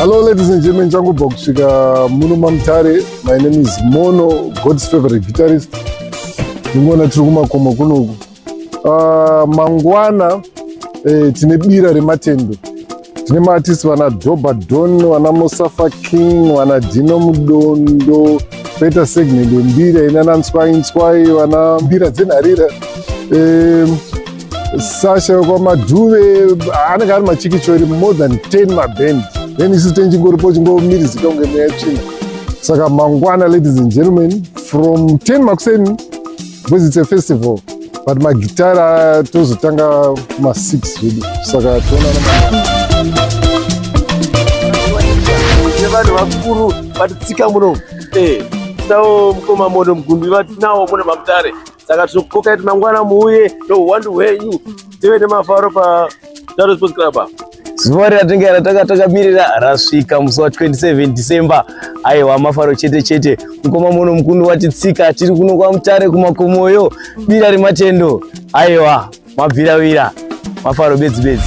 Hello ladies and gentlemen, Jango kusvika muno Mamutare. My name is Mono, God's favorite guitarist. Ndingona tiri kumakomo kunoku. Mangwana tine Bira Rematendo. Tine maartists vana Doba Don, vana Musafa King, vana Dino Mudondo, Peter Segment Mbira, inana Nswai, vana Bira Zenarira. Sasha Maduve, anenge ari machikichori, more than 10 maband. Then isi tenjingoripo chingomiridzika kunge mweya tsvina. Saka mangwana, ladies and gentlemen, from 10 makuseni, because it's a festival, but magitara tozotanga ma6 zvedu. Saka toonana vanhu vakuru vatitsika muno tinawo mukoma mono mugumbi vatinawo muno Mamutare. Saka tinokoka kuti mangwana muuye nouwandu hwenyu tive nemafaro paTaro Sports Club. Zuva ratinge ratakamirira rasvika musi wa27 December. Aiwa, mafaro chete chete. Mukoma mono mukundu watitsika tiri kuno kwaMutare kumakomoyo. Bira Rematendo. Aiwa, mabvira wira. Mafaro bedzi bedzi.